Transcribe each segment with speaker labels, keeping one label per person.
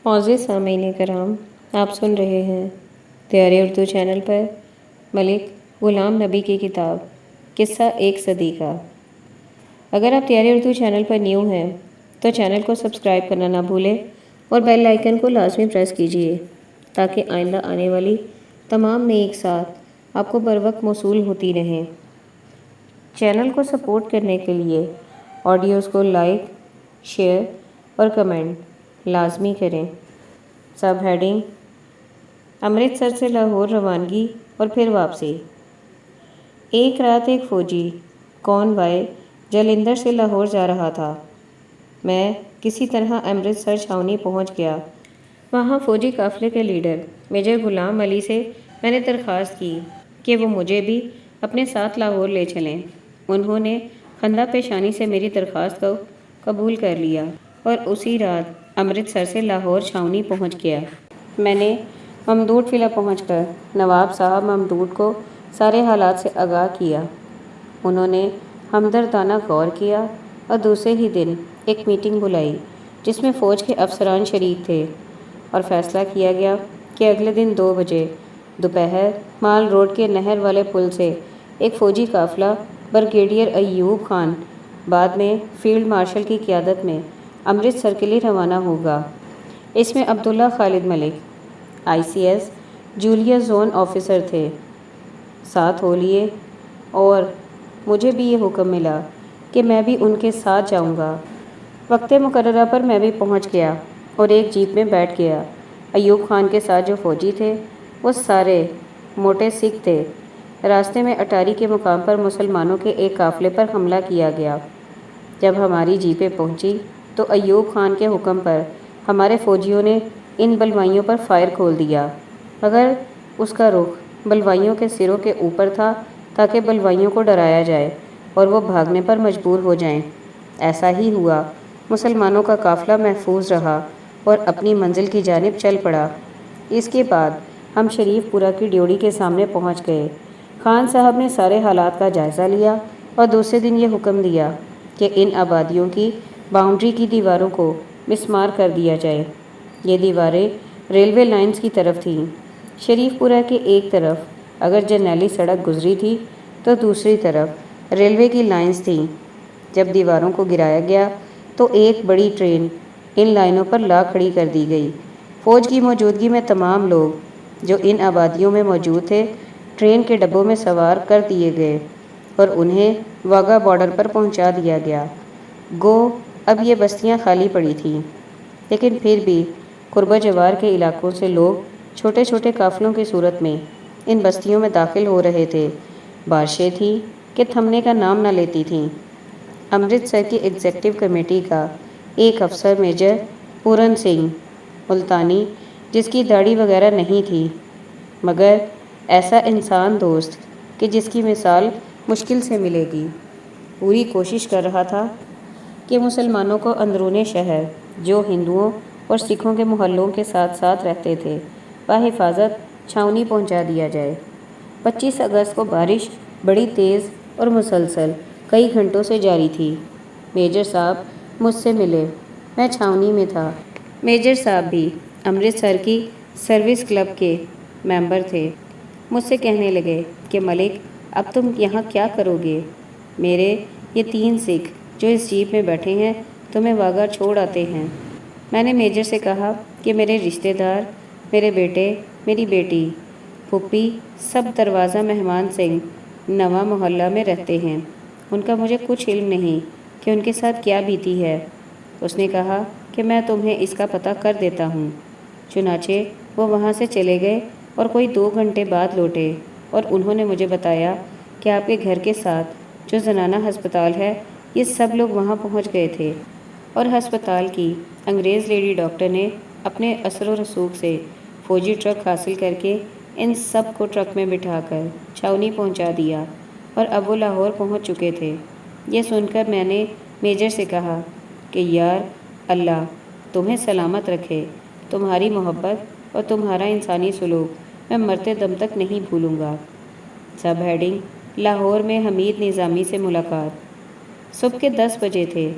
Speaker 1: معزز سامعین کرام، آپ سن رہے ہیں تیاری اردو چینل پر ملک غلام نبی کی کتاب قصہ ایک صدی کا۔ اگر آپ تیاری اردو چینل پر نیو ہیں تو چینل کو سبسکرائب کرنا نہ بھولیں اور بیل آئیکن کو لازمی پریس کیجیے تاکہ آئندہ آنے والی تمام نئی اقساط آپ کو بروقت موصول ہوتی رہیں۔ چینل کو سپورٹ کرنے کے لیے آڈیوز کو لائک، شیئر اور کمنٹ لازمی کریں۔ سب ہیڈنگ: امرتسر سے لاہور روانگی اور پھر واپسی۔ ایک رات ایک فوجی کانوائے جلندھر سے لاہور جا رہا تھا۔ میں کسی طرح امرتسر چھاؤنی پہنچ گیا۔ وہاں فوجی قافلے کے لیڈر میجر غلام علی سے میں نے درخواست کی کہ وہ مجھے بھی اپنے ساتھ لاہور لے چلیں۔ انہوں نے خندہ پیشانی سے میری درخواست کو قبول کر لیا اور اسی رات امرتسر سے لاہور چھاؤنی پہنچ گیا۔ میں نے ممدوٹ ولا پہنچ کر نواب صاحب ممدوٹ کو سارے حالات سے آگاہ کیا۔ انہوں نے ہمدردانہ غور کیا اور دوسرے ہی دن ایک میٹنگ بلائی جس میں فوج کے افسران شریک تھے، اور فیصلہ کیا گیا کہ اگلے دن 2 بجے دوپہر مال روڈ کے نہر والے پل سے ایک فوجی قافلہ بریگیڈیئر ایوب خان، بعد میں فیلڈ مارشل کی قیادت میں امرتسر کے لیے روانہ ہوگا۔ اس میں عبداللہ خالد ملک ICS جولیا زون آفیسر تھے، ساتھ ہو لیے، اور مجھے بھی یہ حکم ملا کہ میں بھی ان کے ساتھ جاؤں گا۔ وقت مقررہ پر میں بھی پہنچ گیا اور ایک جیپ میں بیٹھ گیا۔ ایوب خان کے ساتھ جو فوجی تھے وہ سارے موٹے سکھ تھے۔ راستے میں اٹاری کے مقام پر مسلمانوں کے ایک قافلے پر حملہ کیا گیا۔ جب ہماری جیپیں پہنچی تو ایوب خان کے حکم پر ہمارے فوجیوں نے ان بلوائیوں پر فائر کھول دیا، مگر اس کا رخ بلوائیوں کے سروں کے اوپر تھا تاکہ بلوائیوں کو ڈرایا جائے اور وہ بھاگنے پر مجبور ہو جائیں۔ ایسا ہی ہوا۔ مسلمانوں کا قافلہ محفوظ رہا اور اپنی منزل کی جانب چل پڑا۔ اس کے بعد ہم شریف پورہ کی ڈیوڑی کے سامنے پہنچ گئے۔ خان صاحب نے سارے حالات کا جائزہ لیا اور دوسرے دن یہ حکم دیا کہ ان آبادیوں کی باؤنڈری کی دیواروں کو مسمار کر دیا جائے۔ یہ دیواریں ریلوے لائنز کی طرف تھیں۔ شریف پورہ کے ایک طرف اگر جرنیلی سڑک گزری تھی تو دوسری طرف ریلوے کی لائنز تھیں۔ جب دیواروں کو گرایا گیا تو ایک بڑی ٹرین ان لائنوں پر لا کھڑی کر دی گئی۔ فوج کی موجودگی میں تمام لوگ جو ان آبادیوں میں موجود تھے ٹرین کے ڈبوں میں سوار کر دیے گئے اور انہیں واگا بارڈر پر پہنچا دیا گیا۔ گو اب یہ بستیاں خالی پڑی تھیں، لیکن پھر بھی قربہ جوار کے علاقوں سے لوگ چھوٹے چھوٹے قافلوں کی صورت میں ان بستیوں میں داخل ہو رہے تھے۔ بارشیں تھیں کہ تھمنے کا نام نہ لیتی تھیں۔ امرتسر کی ایگزیکٹو کمیٹی کا ایک افسر میجر پورن سنگھ ملتانی، جس کی داڑھی وغیرہ نہیں تھی مگر ایسا انسان دوست کہ جس کی مثال مشکل سے ملے گی، پوری کوشش کر رہا تھا کہ مسلمانوں کو اندرون شہر جو ہندوؤں اور سکھوں کے محلوں کے ساتھ ساتھ رہتے تھے بحفاظت چھاؤنی پہنچا دیا جائے۔ 25 اگست کو بارش بڑی تیز اور مسلسل کئی گھنٹوں سے جاری تھی۔ میجر صاحب مجھ سے ملے۔ میں چھاؤنی میں تھا۔ میجر صاحب بھی امرتسر کی سروس کلب کے ممبر تھے۔ مجھ سے کہنے لگے کہ ملک، اب تم یہاں کیا کرو گے؟ میرے یہ 3 سکھ جو اس جیپ میں بیٹھے ہیں تمہیں واگا چھوڑ آتے ہیں۔ میں نے میجر سے کہا کہ میرے رشتہ دار، میرے بیٹے، میری بیٹی، پھوپھی سب دروازہ مہمان سنگھ نواں محلہ میں رہتے ہیں۔ ان کا مجھے کچھ علم نہیں کہ ان کے ساتھ کیا بیتی ہے۔ اس نے کہا کہ میں تمہیں اس کا پتہ کر دیتا ہوں۔ چنانچہ وہ وہاں سے چلے گئے اور کوئی 2 گھنٹے بعد لوٹے اور انہوں نے مجھے بتایا کہ آپ کے گھر کے ساتھ جو زنانہ ہسپتال ہے یہ سب لوگ وہاں پہنچ گئے تھے، اور ہسپتال کی انگریز لیڈی ڈاکٹر نے اپنے اثر و رسوخ سے فوجی ٹرک حاصل کر کے ان سب کو ٹرک میں بٹھا کر چھاؤنی پہنچا دیا، اور اب وہ لاہور پہنچ چکے تھے۔ یہ سن کر میں نے میجر سے کہا کہ یار اللہ تمہیں سلامت رکھے، تمہاری محبت اور تمہارا انسانی سلوک میں مرتے دم تک نہیں بھولوں گا۔ سب ہیڈنگ: لاہور میں حمید نظامی سے ملاقات۔ صبح کے 10 بجے تھے۔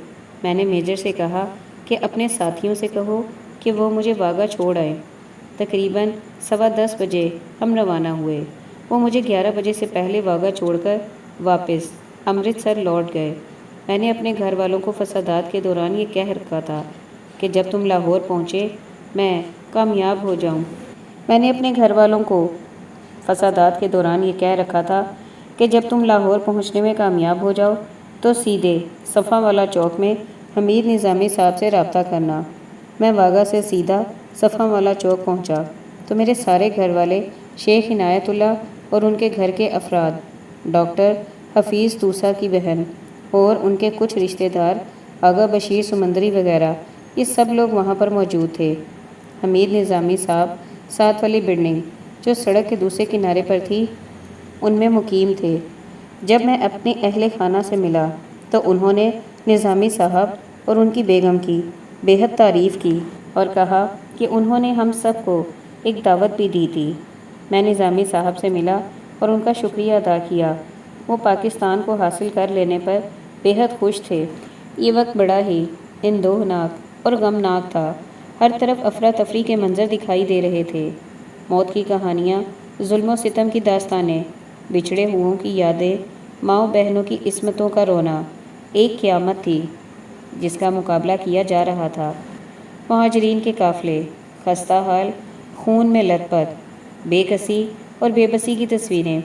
Speaker 1: میں نے میجر سے کہا کہ اپنے ساتھیوں سے کہو کہ وہ مجھے واگا چھوڑ آئیں۔ تقریباً 10:15 بجے ہم روانہ ہوئے۔ وہ مجھے 11 بجے سے پہلے واگا چھوڑ کر واپس امرتسر لوٹ گئے۔ میں نے اپنے گھر والوں کو فسادات کے دوران یہ کہہ رکھا تھا کہ جب تم لاہور پہنچے میں کامیاب ہو جاؤں۔ میں نے اپنے گھر والوں کو فسادات کے دوران یہ کہہ رکھا تھا کہ جب تم لاہور پہنچنے میں کامیاب ہو جاؤ تو سیدھے صفا والا چوک میں حمید نظامی صاحب سے رابطہ کرنا۔ میں واگا سے سیدھا صفا والا چوک پہنچا تو میرے سارے گھر والے، شیخ عنایت اللہ اور ان کے گھر کے افراد، ڈاکٹر حفیظ توسا کی بہن اور ان کے کچھ رشتہ دار، آغا بشیر سمندری وغیرہ، یہ سب لوگ وہاں پر موجود تھے۔ حمید نظامی صاحب 7 والی بلڈنگ جو سڑک کے دوسرے کنارے پر تھی ان میں مقیم تھے۔ جب میں اپنے اہل خانہ سے ملا تو انہوں نے نظامی صاحب اور ان کی بیگم کی بے حد تعریف کی اور کہا کہ انہوں نے ہم سب کو ایک دعوت بھی دی تھی۔ میں نظامی صاحب سے ملا اور ان کا شکریہ ادا کیا۔ وہ پاکستان کو حاصل کر لینے پر بے حد خوش تھے۔ یہ وقت بڑا ہی اندوہناک اور غمناک تھا۔ ہر طرف افراتفری کے منظر دکھائی دے رہے تھے۔ موت کی کہانیاں، ظلم و ستم کی داستانیں، بچھڑے ہؤوں کی یادیں، ماؤں بہنوں کی عصمتوں کا رونا ایک قیامت تھی جس کا مقابلہ کیا جا رہا تھا۔ مہاجرین کے قافلے، خستہ حال، خون میں لت پت، بے کسی اور بے بسی کی تصویریں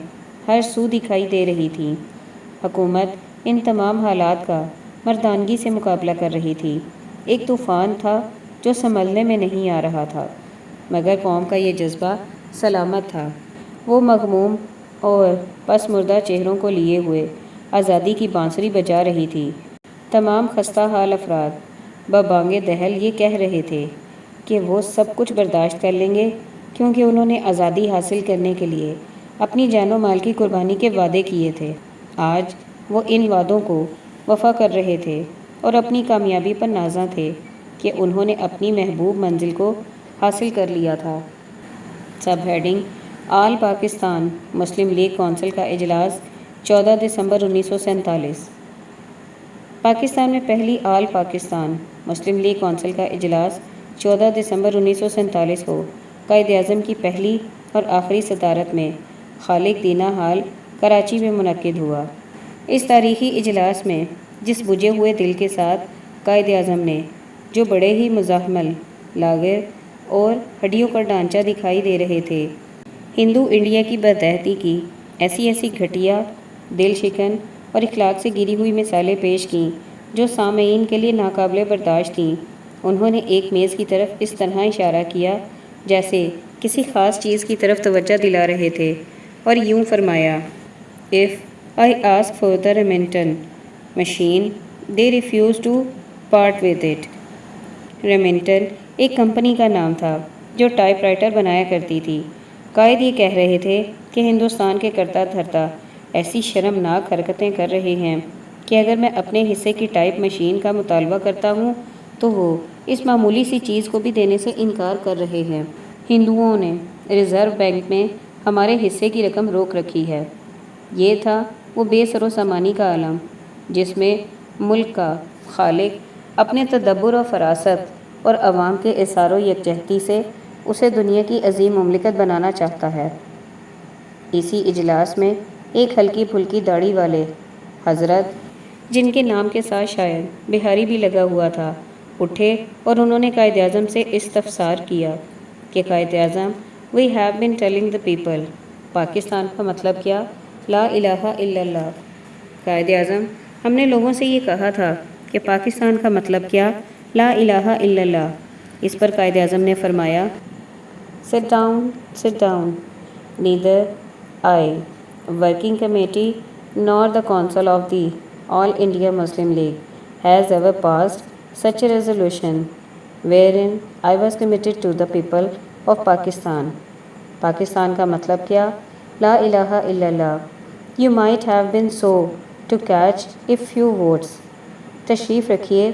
Speaker 1: ہر سو دکھائی دے رہی تھیں۔ حکومت ان تمام حالات کا مردانگی سے مقابلہ کر رہی تھی۔ ایک طوفان تھا جو سنبھلنے میں نہیں آ رہا تھا، مگر قوم کا یہ جذبہ سلامت تھا۔ وہ مغموم اور پس مردہ چہروں کو لیے ہوئے آزادی کی بانسری بجا رہی تھی۔ تمام خستہ حال افراد ببانگ دہل یہ کہہ رہے تھے کہ وہ سب کچھ برداشت کر لیں گے کیونکہ انہوں نے آزادی حاصل کرنے کے لیے اپنی جان و مال کی قربانی کے وعدے کیے تھے۔ آج وہ ان وعدوں کو وفا کر رہے تھے اور اپنی کامیابی پر نازاں تھے کہ انہوں نے اپنی محبوب منزل کو حاصل کر لیا تھا۔ سب ہیڈنگ: آل پاکستان مسلم لیگ کونسل کا اجلاس 14 دسمبر 1947۔ پاکستان میں پہلی آل پاکستان مسلم لیگ کونسل کا اجلاس 14 دسمبر 1947 کو قائد اعظم کی پہلی اور آخری صدارت میں خالق دینا ہال، کراچی میں منعقد ہوا۔ اس تاریخی اجلاس میں جس بجھے ہوئے دل کے ساتھ قائد اعظم نے جو بڑے ہی مزاحمل، لاغر اور ہڈیوں کا ڈھانچہ دکھائی دے رہے تھے، ہندو انڈیا کی بدعہدی کی ایسی گھٹیا، دل شکن اور اخلاق سے گری ہوئی مثالیں پیش کیں جو سامعین کے لیے ناقابل برداشت تھیں۔ انہوں نے ایک میز کی طرف اس طرح اشارہ کیا جیسے کسی خاص چیز کی طرف توجہ دلا رہے تھے اور یوں فرمایا: "If I ask for the Remington machine, they refuse to part with it." ریمنگٹن ایک کمپنی کا نام تھا جو ٹائپ رائٹر بنایا کرتی تھی۔ قائد یہ کہہ رہے تھے کہ ہندوستان کے کرتا دھرتا ایسی شرمناک حرکتیں کر رہے ہیں کہ اگر میں اپنے حصے کی ٹائپ مشین کا مطالبہ کرتا ہوں تو وہ اس معمولی سی چیز کو بھی دینے سے انکار کر رہے ہیں۔ ہندوؤں نے ریزرو بینک میں ہمارے حصے کی رقم روک رکھی ہے۔ یہ تھا وہ بے سر و سامانی کا عالم جس میں ملک کا خالق اپنے تدبر و فراست اور عوام کے اصرار و یکجہتی سے اسے دنیا کی عظیم مملکت بنانا چاہتا ہے۔ اسی اجلاس میں ایک ہلکی پھلکی داڑھی والے حضرت، جن کے نام کے ساتھ شاید بہاری بھی لگا ہوا تھا، اٹھے اور انہوں نے قائد اعظم سے استفسار کیا کہ Quaid Azam, "We have been telling the people." Pakistan کا مطلب کیا؟ لا الہ الا اللہ۔ قائد اعظم، ہم نے لوگوں سے یہ کہا تھا کہ پاکستان کا مطلب کیا؟ لا الہ الا اللہ۔ اس پر قائد اعظم نے فرمایا: "Sit down, sit down. Neither I, Working Committee, nor the Council of the All India Muslim League has ever passed such a resolution wherein I was committed to the people of Pakistan." Pakistan کا مطلب کیا؟ لا الہ الا اللہ۔ You might have been so to catch a few votes. تشریف رکھیے،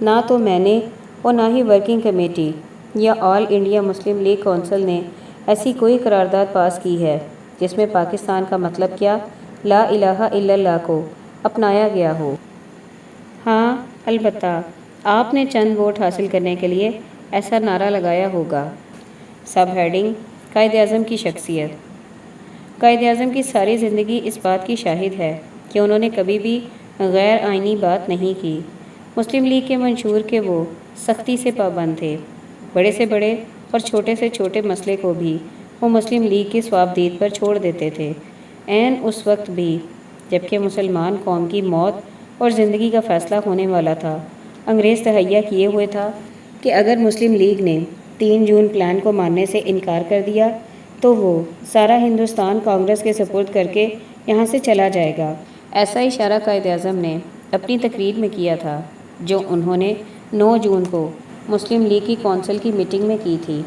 Speaker 1: نہ تو میں نے اور نہ ہی ورکنگ کمیٹی یا آل انڈیا مسلم لیگ کونسل نے ایسی کوئی قرارداد پاس کی ہے جس میں پاکستان کا مطلب کیا؟ لا الہ الا اللہ کو اپنایا گیا ہو۔ ہاں، البتہ آپ نے چند ووٹ حاصل کرنے کے لیے ایسا نعرہ لگایا ہوگا۔ سب ہیڈنگ: قائد اعظم کی شخصیت۔ قائد اعظم کی ساری زندگی اس بات کی شاہد ہے کہ انہوں نے کبھی بھی غیر آئینی بات نہیں کی۔ مسلم لیگ کے منشور کے وہ سختی سے پابند تھے۔ بڑے سے بڑے اور چھوٹے سے چھوٹے مسئلے کو بھی وہ مسلم لیگ کی صوابدید پر چھوڑ دیتے تھے، عین اس وقت بھی جبکہ مسلمان قوم کی موت اور زندگی کا فیصلہ ہونے والا تھا۔ انگریز تہیہ کیے ہوئے تھا کہ اگر مسلم لیگ نے 3 جون پلان کو ماننے سے انکار کر دیا تو وہ سارا ہندوستان کانگریس کے سپرد کر کے یہاں سے چلا جائے گا۔ ایسا اشارہ قائد اعظم نے اپنی تقریر میں کیا تھا جو انہوں نے 9 جون کو مسلم لیگ کی کونسل کی میٹنگ میں کی تھی۔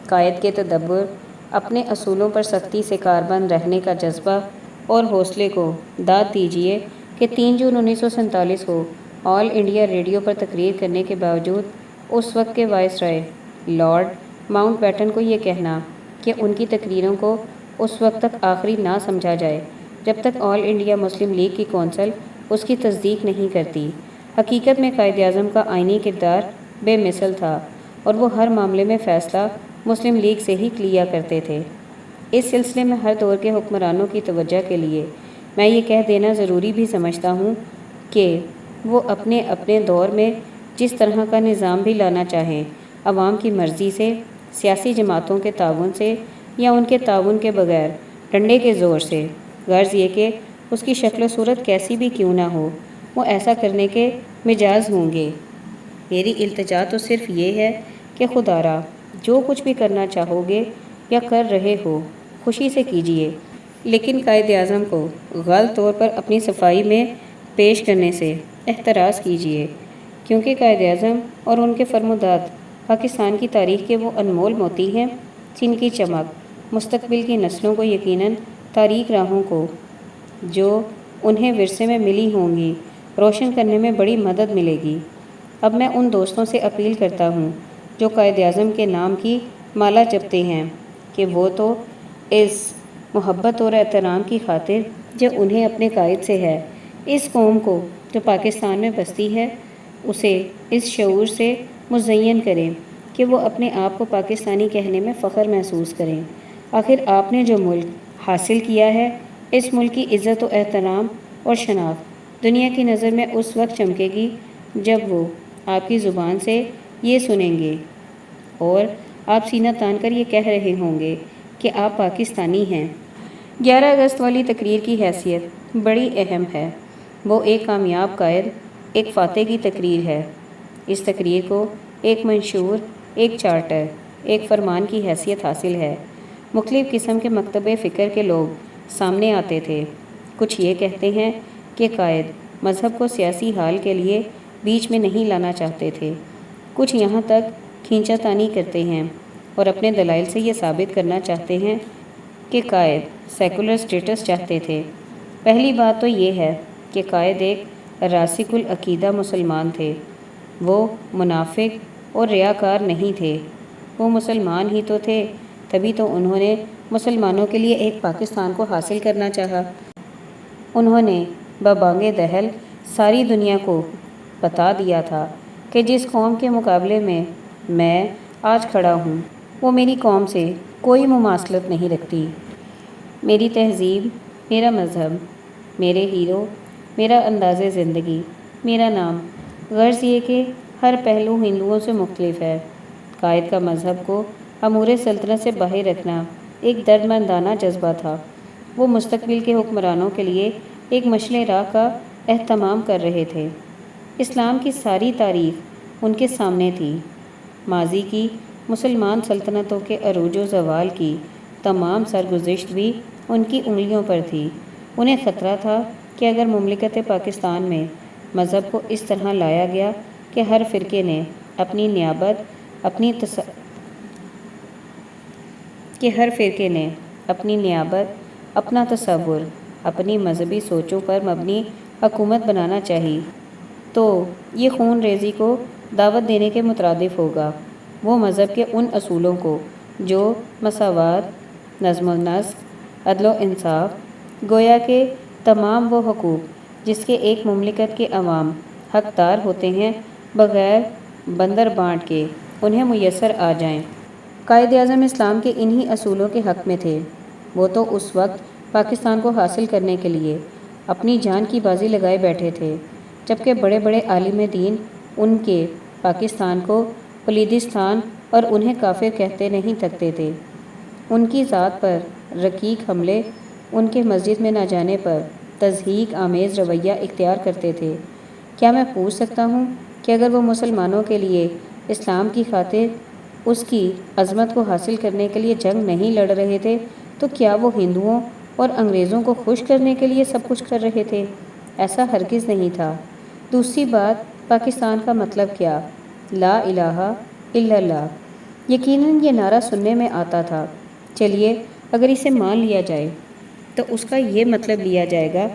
Speaker 1: قائد کے تدبر، اپنے اصولوں پر سختی سے کاربند رہنے کا جذبہ اور حوصلے کو داد دیجیے کہ 3 جون 1947 کو آل انڈیا ریڈیو پر تقریر کرنے کے باوجود اس وقت کے وائسرائے لارڈ ماؤنٹ بیٹن کو یہ کہنا کہ ان کی تقریروں کو اس وقت تک آخری نہ سمجھا جائے جب تک آل انڈیا مسلم لیگ کی کونسل اس کی تصدیق نہیں کرتی، حقیقت میں قائد اعظم کا آئینی کردار بے مثل تھا اور وہ ہر معاملے میں فیصلہ مسلم لیگ سے ہی لیا کرتے تھے۔ اس سلسلے میں ہر دور کے حکمرانوں کی توجہ کے لیے میں یہ کہہ دینا ضروری بھی سمجھتا ہوں کہ وہ اپنے اپنے دور میں جس طرح کا نظام بھی لانا چاہیں، عوام کی مرضی سے، سیاسی جماعتوں کے تعاون سے یا ان کے تعاون کے بغیر ڈنڈے کے زور سے، غرض یہ کہ اس کی شکل و صورت کیسی بھی کیوں نہ ہو، وہ ایسا کرنے کے مجاز ہوں گے۔ میری التجا تو صرف یہ ہے کہ خدا را جو کچھ بھی کرنا چاہو گے یا کر رہے ہو خوشی سے کیجیے، لیکن قائد اعظم کو غلط طور پر اپنی صفائی میں پیش کرنے سے احتراز کیجیے، کیونکہ قائد اعظم اور ان کے فرمودات پاکستان کی تاریخ کے وہ انمول موتی ہیں جن کی چمک مستقبل کی نسلوں کو یقیناً تاریک راہوں کو جو انہیں ورثے میں ملی ہوں گی روشن کرنے میں بڑی مدد ملے گی۔ اب میں ان دوستوں سے اپیل کرتا ہوں جو قائد اعظم کے نام کی مالا جپتے ہیں کہ وہ تو اس محبت اور احترام کی خاطر جو انہیں اپنے قائد سے ہے، اس قوم کو جو پاکستان میں بستی ہے اسے اس شعور سے مزین کریں کہ وہ اپنے آپ کو پاکستانی کہنے میں فخر محسوس کریں۔ آخر آپ نے جو ملک حاصل کیا ہے، اس ملک کی عزت و احترام اور شناخت دنیا کی نظر میں اس وقت چمکے گی جب وہ آپ کی زبان سے یہ سنیں گے اور آپ سینہ تان کر یہ کہہ رہے ہوں گے کہ آپ پاکستانی ہیں۔ 11 اگست والی تقریر کی حیثیت بڑی اہم ہے۔ وہ ایک کامیاب قائد، ایک فاتح کی تقریر ہے۔ اس تقریر کو ایک منشور، ایک چارٹر، ایک فرمان کی حیثیت حاصل ہے۔ مختلف قسم کے مکتب فکر کے لوگ سامنے آتے تھے۔ کچھ یہ کہتے ہیں کہ قائد مذہب کو سیاسی حال کے لیے بیچ میں نہیں لانا چاہتے تھے۔ کچھ یہاں تک کھینچا تانی کرتے ہیں اور اپنے دلائل سے یہ ثابت کرنا چاہتے ہیں کہ قائد سیکولر سٹیٹس چاہتے تھے۔ پہلی بات تو یہ ہے کہ قائد ایک راسخ العقیدہ مسلمان تھے۔ وہ منافق اور ریاکار نہیں تھے۔ وہ مسلمان ہی تو تھے، تبھی تو انہوں نے مسلمانوں کے لیے ایک پاکستان کو حاصل کرنا چاہا۔ انہوں نے ببانگ دہل ساری دنیا کو بتا دیا تھا کہ جس قوم کے مقابلے میں آج کھڑا ہوں وہ میری قوم سے کوئی مماثلت نہیں رکھتی۔ میری تہذیب، میرا مذہب، میرے ہیرو، میرا انداز زندگی، میرا نام، غرض یہ کہ ہر پہلو ہندوؤں سے مختلف ہے۔ قائد کا مذہب کو امور سلطنت سے باہر رکھنا ایک دردمندانہ جذبہ تھا۔ وہ مستقبل کے حکمرانوں کے لیے ایک مشعل راہ کا اہتمام کر رہے تھے۔ اسلام کی ساری تاریخ ان کے سامنے تھی۔ ماضی کی مسلمان سلطنتوں کے عروج و زوال کی تمام سرگزشت بھی ان کی انگلیوں پر تھی۔ انہیں خطرہ تھا کہ اگر مملکت پاکستان میں مذہب کو اس طرح لایا گیا کہ ہر فرقے نے اپنی نیابت، اپنا تصور، اپنی مذہبی سوچوں پر مبنی حکومت بنانا چاہی تو یہ خون ریزی کو دعوت دینے کے مترادف ہوگا۔ وہ مذہب کے ان اصولوں کو جو مساوات، نظم و نسق، عدل و انصاف، گویا کہ تمام وہ حقوق جس کے ایک مملکت کے عوام حقدار ہوتے ہیں، بغیر بندر بانٹ کے انہیں میسر آ جائیں۔ قائد اعظم اسلام کے انہی اصولوں کے حق میں تھے۔ وہ تو اس وقت پاکستان کو حاصل کرنے کے لیے اپنی جان کی بازی لگائے بیٹھے تھے، جبکہ بڑے بڑے عالم دین ان کے پاکستان کو پلیدستان اور انہیں کافر کہتے نہیں تھکتے تھے۔ ان کی ذات پر رقیق حملے، ان کے مسجد میں نہ جانے پر تضحیک آمیز رویہ اختیار کرتے تھے۔ کیا میں پوچھ سکتا ہوں کہ اگر وہ مسلمانوں کے لیے اسلام کی خاطر اس کی عظمت کو حاصل کرنے کے لیے جنگ نہیں لڑ رہے تھے تو کیا وہ ہندوؤں اور انگریزوں کو خوش کرنے کے لیے سب کچھ کر رہے تھے؟ ایسا ہرگز نہیں تھا۔ دوسری بات، پاکستان کا مطلب کیا؟ لا الہ الا اللہ۔ یقیناً یہ نعرہ سننے میں آتا تھا۔ چلیے اگر اسے مان لیا جائے تو اس کا یہ مطلب لیا جائے گا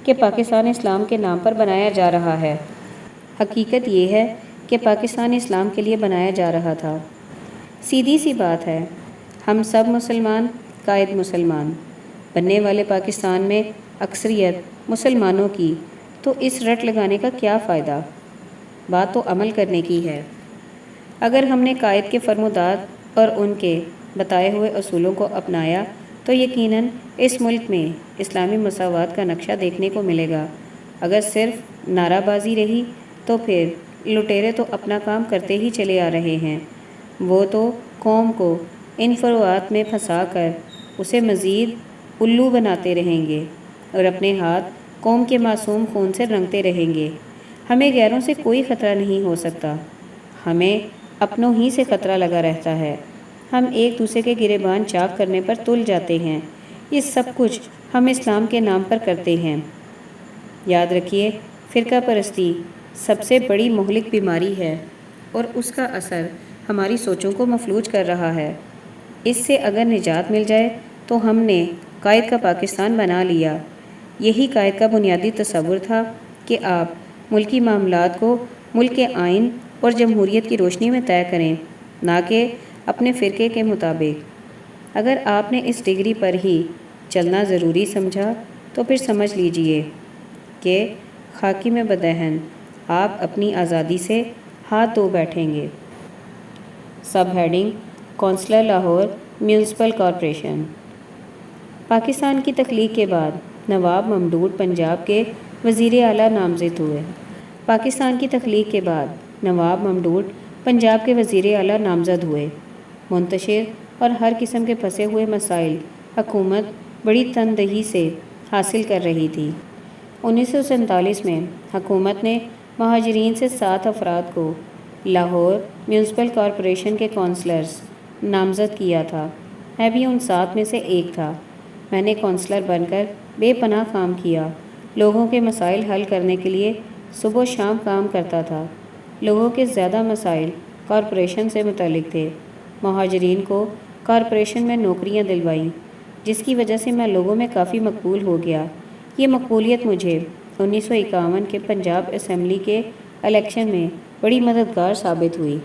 Speaker 1: کہ پاکستان اسلام کے نام پر بنایا جا رہا ہے۔ حقیقت یہ ہے کہ پاکستان اسلام کے لیے بنایا جا رہا تھا۔ سیدھی سی بات ہے، ہم سب مسلمان، قائد مسلمان، بننے والے پاکستان میں اکثریت مسلمانوں کی، تو اس رٹ لگانے کا کیا فائدہ؟ بات تو عمل کرنے کی ہے۔ اگر ہم نے قائد کے فرمودات اور ان کے بتائے ہوئے اصولوں کو اپنایا تو یقیناً اس ملک میں اسلامی مساوات کا نقشہ دیکھنے کو ملے گا۔ اگر صرف نعرہ بازی رہی تو پھر لٹیرے تو اپنا کام کرتے ہی چلے آ رہے ہیں۔ وہ تو قوم کو ان فروعات میں پھنسا کر اسے مزید الو بناتے رہیں گے اور اپنے ہاتھ قوم کے معصوم خون سے رنگتے رہیں گے۔ ہمیں غیروں سے کوئی خطرہ نہیں ہو سکتا، ہمیں اپنوں ہی سے خطرہ لگا رہتا ہے۔ ہم ایک دوسرے کے گریبان چاک کرنے پر تل جاتے ہیں۔ یہ سب کچھ ہم اسلام کے نام پر کرتے ہیں۔ یاد رکھیے، فرقہ پرستی سب سے بڑی مہلک بیماری ہے اور اس کا اثر ہماری سوچوں کو مفلوج کر رہا ہے۔ اس سے اگر نجات مل جائے تو ہم نے قائد کا پاکستان بنا لیا۔ یہی قائد کا بنیادی تصور تھا کہ آپ ملکی معاملات کو ملک کے آئین اور جمہوریت کی روشنی میں طے کریں، نہ کہ اپنے فرقے کے مطابق۔ اگر آپ نے اس ڈگری پر ہی چلنا ضروری سمجھا تو پھر سمجھ لیجئے کہ خاکی میں بدہن آپ اپنی آزادی سے ہاتھ دھو بیٹھیں گے۔ سب heading: councillor Lahore municipal corporation. Pakistan کی تخلیق کے بعد نواب ممدوح پنجاب کے وزیر اعلیٰ نامزد ہوئے۔ پاکستان کی تخلیق کے بعد نواب ممدوح پنجاب کے وزیر اعلیٰ نامزد ہوئے۔ منتشر اور ہر قسم کے پھنسے ہوئے مسائل حکومت بڑی تندہی سے حاصل کر رہی تھی۔ 1947 میں حکومت نے مہاجرین سے 7 افراد کو لاہور میونسپل کارپوریشن کے کونسلرز نامزد کیا تھا۔ میں بھی ان 7 میں سے ایک تھا۔ میں نے کونسلر بن کر بے پناہ کام کیا، لوگوں کے مسائل حل کرنے کے لیے صبح و شام کام کرتا تھا۔ لوگوں کے زیادہ مسائل کارپوریشن سے متعلق تھے۔ مہاجرین کو کارپوریشن میں نوکریاں دلوائیں، جس کی وجہ سے میں لوگوں میں کافی مقبول ہو گیا۔ یہ مقبولیت مجھے 1951 کے پنجاب اسمبلی کے الیکشن میں بڑی مددگار ثابت ہوئی۔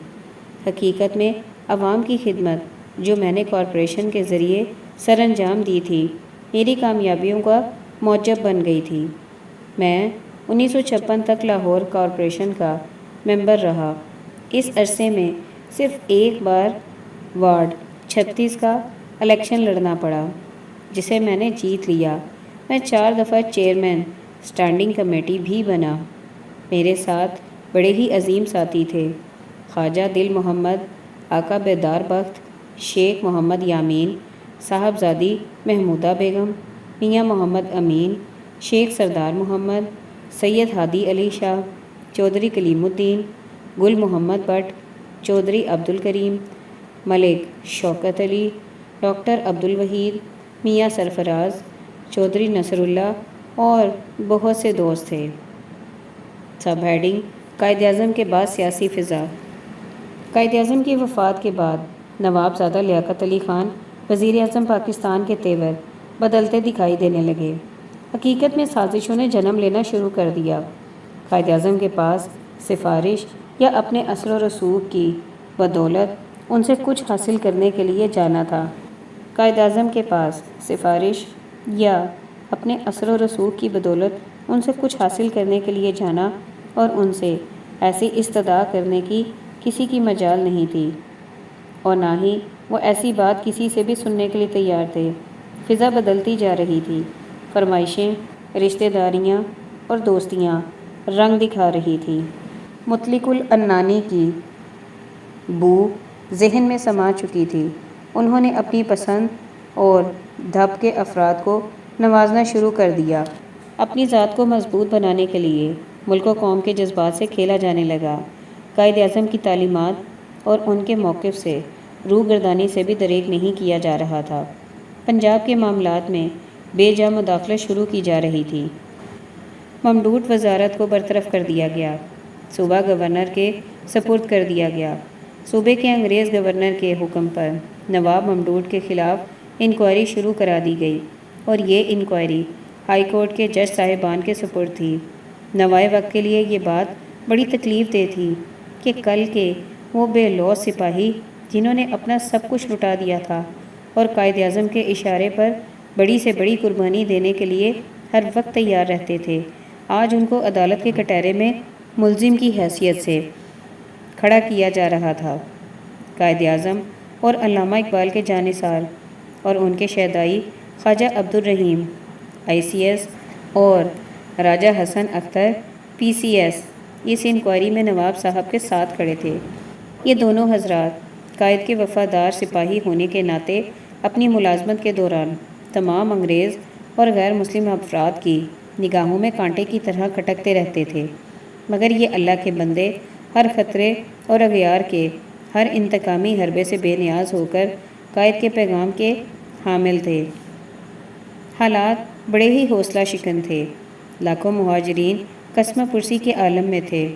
Speaker 1: حقیقت میں عوام کی خدمت جو میں نے کارپوریشن کے ذریعے سر انجام دی تھی، میری کامیابیوں کا موجب بن گئی تھی۔ میں 1956 تک لاہور کارپوریشن کا ممبر رہا۔ اس عرصے میں صرف ایک بار وارڈ 36 کا الیکشن لڑنا پڑا، جسے میں نے جیت لیا۔ میں 4 دفعہ چیئرمین اسٹینڈنگ کمیٹی بھی بنا۔ میرے ساتھ بڑے ہی عظیم ساتھی تھے: خواجہ دل محمد، آقا بیدار بخت، شیخ محمد یامین، صاحبزادی محمودہ بیگم، میاں محمد امین، شیخ سردار محمد، سید ہادی علی شاہ، چودھری کلیم الدین، گل محمد بٹ، چودھری عبدالکریم، ملک شوکت علی، ڈاکٹر عبدالوحید، میاں سرفراز، چودھری نصر اللہ اور بہت سے دوست تھے۔ سب ہیڈنگ: قائد اعظم کے بعد سیاسی فضا۔ قائد اعظم کی وفات کے بعد نواب زادہ لیاقت علی خان وزیر اعظم پاکستان کے تیور بدلتے دکھائی دینے لگے۔ حقیقت میں سازشوں نے جنم لینا شروع کر دیا۔ قائد اعظم کے پاس سفارش یا اپنے اثر و رسوخ کی بدولت ان سے کچھ حاصل کرنے کے لیے جانا تھا۔ قائد اعظم کے پاس سفارش یا اپنے اثر و رسوخ کی بدولت ان سے کچھ حاصل کرنے کے لیے جانا اور ان سے ایسی استدعا کرنے کی کسی کی مجال نہیں تھی، اور نہ ہی وہ ایسی بات کسی سے بھی سننے کے لیے تیار تھے۔ فضا بدلتی جا رہی تھی، فرمائشیں، رشتہ داریاں اور دوستیاں رنگ دکھا رہی تھیں۔ مطلق العنانی کی بو ذہن میں سما چکی تھی۔ انہوں نے اپنی پسند اور دھب کے افراد کو نوازنا شروع کر دیا۔ اپنی ذات کو مضبوط بنانے کے لیے ملک و قوم کے جذبات سے کھیلا جانے لگا۔ قائد اعظم کی تعلیمات اور ان کے موقف سے روح گردانی سے بھی دریغ نہیں کیا جا رہا تھا۔ پنجاب کے معاملات میں بے جا مداخلت شروع کی جا رہی تھی۔ ممدوح وزارت کو برطرف کر دیا گیا، صوبہ گورنر کے سپرد کر دیا گیا۔ صوبے کے انگریز گورنر کے حکم پر نواب ممدوح کے خلاف انکوائری شروع کرا دی گئی، اور یہ انکوائری ہائی کورٹ کے جج صاحبان کے سپرد تھی۔ نوائے وقت کے لیے یہ بات بڑی تکلیف دہ تھی کہ کل کے وہ بے لوث سپاہی جنہوں نے اپنا سب کچھ لٹا دیا تھا اور قائد اعظم کے اشارے پر بڑی سے بڑی قربانی دینے کے لیے ہر وقت تیار رہتے تھے، آج ان کو عدالت کے کٹہرے میں ملزم کی حیثیت سے کھڑا کیا جا رہا تھا۔ قائد اعظم اور علامہ اقبال کے جانثار اور ان کے شہدائی خواجہ عبدالرحیم ICS اور راجہ حسن اختر PCS اس انکوائری میں نواب صاحب کے ساتھ کھڑے تھے۔ یہ دونوں حضرات قائد کے وفادار سپاہی ہونے کے ناطے اپنی ملازمت کے دوران تمام انگریز اور غیر مسلم افراد کی نگاہوں میں کانٹے کی طرح کھٹکتے رہتے تھے، مگر یہ اللہ کے بندے ہر خطرے اور اغیار کے ہر انتقامی حربے سے بے نیاز ہو کر قائد کے پیغام کے حامل تھے۔ حالات بڑے ہی حوصلہ شکن تھے۔ لاکھوں مہاجرین قسمہ پرسی کے عالم میں تھے۔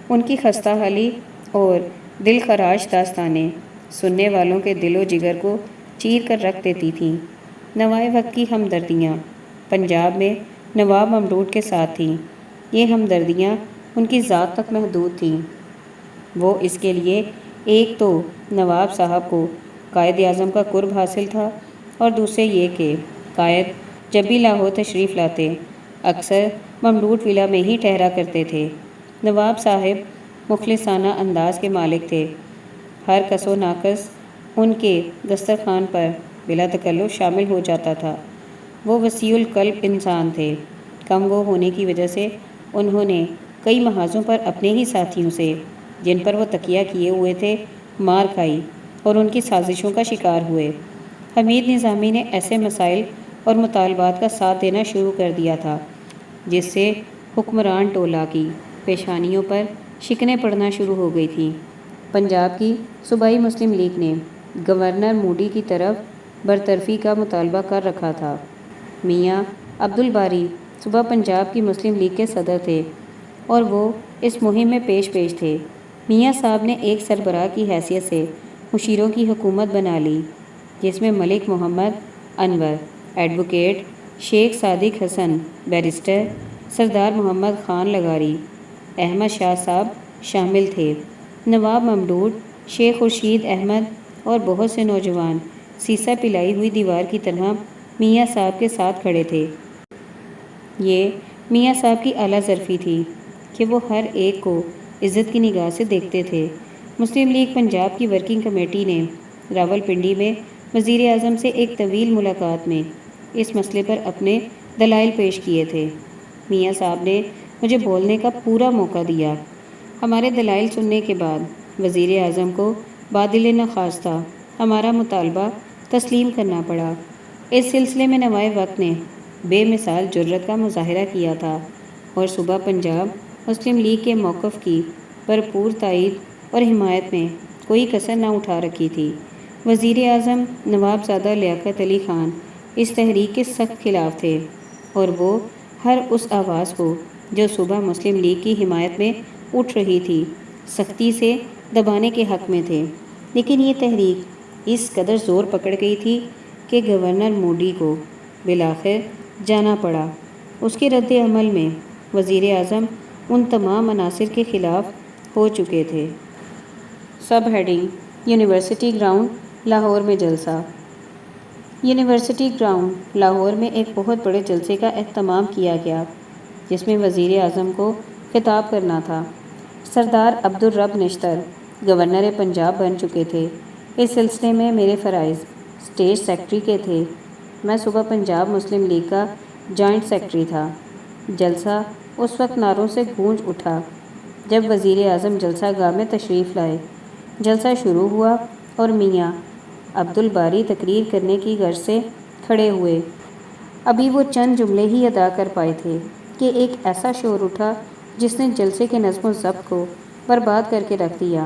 Speaker 1: ان کی خستہ حالی اور دل خراش داستانیں سننے والوں کے دل و جگر کو چیر کر رکھ دیتی تھیں۔ نوائے وقت کی ہمدردیاں پنجاب میں نواب ممدوح کے ساتھ تھیں۔ یہ ہمدردیاں ان کی ذات تک محدود تھیں۔ وہ اس کے لیے ایک تو نواب صاحب کو قائد اعظم کا قرب حاصل تھا، اور دوسرے یہ کہ قائد جب بھی لاہور تشریف لاتے اکثر ممدوح ولا میں ہی ٹھہرا کرتے تھے۔ نواب صاحب مخلصانہ انداز کے مالک تھے۔ ہر کس و ناقص ان کے دسترخوان پر بلا تکلف شامل ہو جاتا تھا۔ وہ وسیع القلب انسان تھے۔ کم گو ہونے کی وجہ سے انہوں نے کئی محاذوں پر اپنے ہی ساتھیوں سے جن پر وہ تکیہ کیے ہوئے تھے مار کھائی اور ان کی سازشوں کا شکار ہوئے۔ حمید نظامی نے ایسے مسائل اور مطالبات کا ساتھ دینا شروع کر دیا تھا جس سے حکمران ٹولہ کی پیشانیوں پر شکنیں پڑنا شروع ہو گئی تھیں۔ پنجاب کی صوبائی مسلم لیگ نے گورنر موڈی کی طرف برطرفی کا مطالبہ کر رکھا تھا۔ میاں عبدالباری صوبہ پنجاب کی مسلم لیگ کے صدر تھے اور وہ اس مہم میں پیش تھے۔ میاں صاحب نے ایک سربراہ کی حیثیت سے مشیروں کی حکومت بنا لی، جس میں ملک محمد انور ایڈوکیٹ، شیخ صادق حسن بیرسٹر، سردار محمد خان لغاری، احمد شاہ صاحب شامل تھے۔ نواب ممدوح، شیخ خورشید احمد اور بہت سے نوجوان سیسہ پلائی ہوئی دیوار کی طرح میاں صاحب کے ساتھ کھڑے تھے۔ یہ میاں صاحب کی اعلیٰ ظرفی تھی کہ وہ ہر ایک کو عزت کی نگاہ سے دیکھتے تھے۔ مسلم لیگ پنجاب کی ورکنگ کمیٹی نے راولپنڈی میں وزیر اعظم سے ایک طویل ملاقات میں اس مسئلے پر اپنے دلائل پیش کیے تھے۔ میاں صاحب نے مجھے بولنے کا پورا موقع دیا۔ ہمارے دلائل سننے کے بعد وزیر اعظم کو بادل نخواستہ ہمارا مطالبہ تسلیم کرنا پڑا۔ اس سلسلے میں نوائے وقت نے بے مثال جرأت کا مظاہرہ کیا تھا اور صوبہ پنجاب مسلم لیگ کے موقف کی بھرپور تائید اور حمایت میں کوئی کسر نہ اٹھا رکھی تھی۔ وزیر اعظم نواب زادہ لیاقت علی خان اس تحریک کے سخت خلاف تھے اور وہ ہر اس آواز کو جو صوبہ مسلم لیگ کی حمایت میں اٹھ رہی تھی سختی سے دبانے کے حق میں تھے، لیکن یہ تحریک اس قدر زور پکڑ گئی تھی کہ گورنر موڈی کو بالآخر جانا پڑا۔ اس کے رد عمل میں وزیر اعظم ان تمام عناصر کے خلاف ہو چکے تھے۔ Sub heading university ground Lahore میں جلسہ۔ یونیورسٹی گراؤنڈ لاہور میں ایک بہت بڑے جلسے کا اہتمام کیا گیا جس میں وزیر اعظم کو خطاب کرنا تھا۔ سردار عبدالرب نشتر گورنر پنجاب بن چکے تھے۔ اس سلسلے میں میرے فرائض اسٹیٹ سیکرٹری کے تھے۔ میں صبح پنجاب مسلم لیگ کا جوائنٹ سیکرٹری تھا۔ جلسہ اس وقت نعروں سے گونج اٹھا جب وزیر اعظم جلسہ گاہ میں تشریف لائے۔ جلسہ شروع ہوا اور میاں عبدالباری تقریر کرنے کی غرض سے کھڑے ہوئے۔ ابھی وہ چند جملے ہی ادا کر پائے تھے کہ ایک ایسا شور اٹھا جس نے جلسے کے نظم و ضبط کو برباد کر کے رکھ دیا،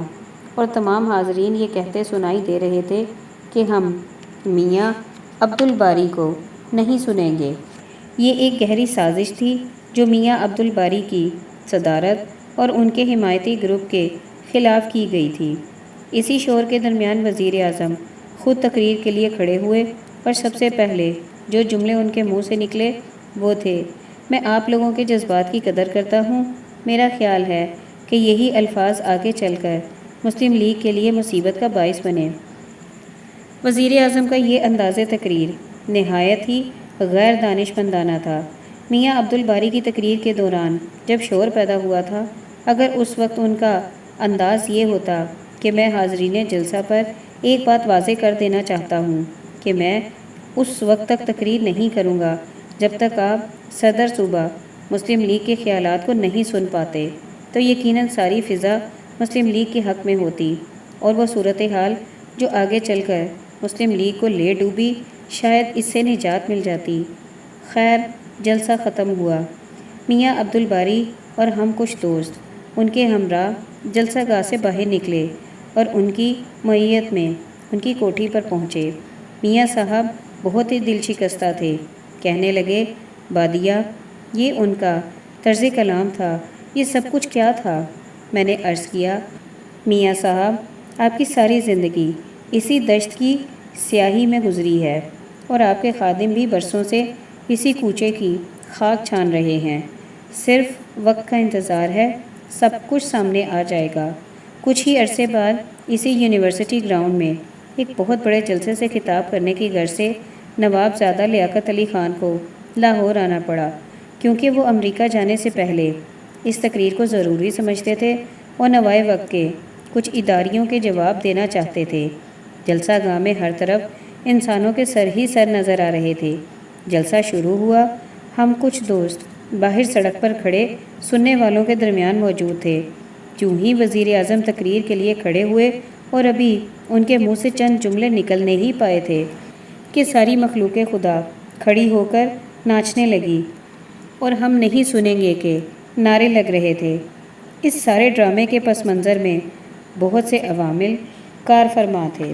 Speaker 1: اور تمام حاضرین یہ کہتے سنائی دے رہے تھے کہ ہم میاں عبدالباری کو نہیں سنیں گے۔ یہ ایک گہری سازش تھی جو میاں عبدالباری کی صدارت اور ان کے حمایتی گروپ کے خلاف کی گئی تھی۔ اسی شور کے درمیان وزیر اعظم خود تقریر کے لیے کھڑے ہوئے اور سب سے پہلے جو جملے ان کے منہ سے نکلے وہ تھے، میں آپ لوگوں کے جذبات کی قدر کرتا ہوں۔ میرا خیال ہے کہ یہی الفاظ آگے چل کر مسلم لیگ کے لیے مصیبت کا باعث بنے۔ وزیر اعظم کا یہ انداز تقریر نہایت ہی غیر دانشمندانہ تھا۔ میاں عبدالباری کی تقریر کے دوران جب شور پیدا ہوا تھا، اگر اس وقت ان کا انداز یہ ہوتا کہ میں حاضرین جلسہ پر ایک بات واضح کر دینا چاہتا ہوں کہ میں اس وقت تک تقریر نہیں کروں گا جب تک آپ صدر صوبہ مسلم لیگ کے خیالات کو نہیں سن پاتے، تو یقیناً ساری فضا مسلم لیگ کے حق میں ہوتی اور وہ صورتحال جو آگے چل کر مسلم لیگ کو لے ڈوبی شاید اس سے نجات مل جاتی۔ خیر، جلسہ ختم ہوا۔ میاں عبدالباری اور ہم کچھ دوست ان کے ہمراہ جلسہ گاہ سے باہر نکلے اور ان کی معیت میں ان کی کوٹھی پر پہنچے۔ میاں صاحب بہت ہی دل شکستہ تھے۔ کہنے لگے، بادیہ، یہ ان کا طرز کلام تھا، یہ سب کچھ کیا تھا؟ میں نے عرض کیا، میاں صاحب، آپ کی ساری زندگی اسی دشت کی سیاہی میں گزری ہے اور آپ کے خادم بھی برسوں سے اسی کوچے کی خاک چھان رہے ہیں۔ صرف وقت کا انتظار ہے، سب کچھ سامنے آ جائے گا۔ کچھ ہی عرصے بعد اسی یونیورسٹی گراؤنڈ میں ایک بہت بڑے جلسے سے خطاب کرنے کی غرض سے نواب زادہ لیاقت علی خان کو لاہور آنا پڑا، کیونکہ وہ امریکہ جانے سے پہلے اس تقریر کو ضروری سمجھتے تھے اور نوائے وقت کے کچھ اداریوں کے جواب دینا چاہتے تھے۔ جلسہ گاہ میں ہر طرف انسانوں کے سر ہی سر نظر آ رہے تھے۔ جلسہ شروع ہوا۔ ہم کچھ دوست باہر سڑک پر کھڑے سننے والوں کے درمیان موجود تھے۔ یوں ہی وزیر اعظم تقریر کے لیے کھڑے ہوئے اور ابھی ان کے منہ سے چند جملے نکلنے ہی پائے تھے کہ ساری مخلوق خدا کھڑی ہو کر ناچنے لگی اور ہم نہیں سنیں گے کے نعرے لگ رہے تھے۔ اس سارے ڈرامے کے پس منظر میں بہت سے عوامل کار فرما تھے۔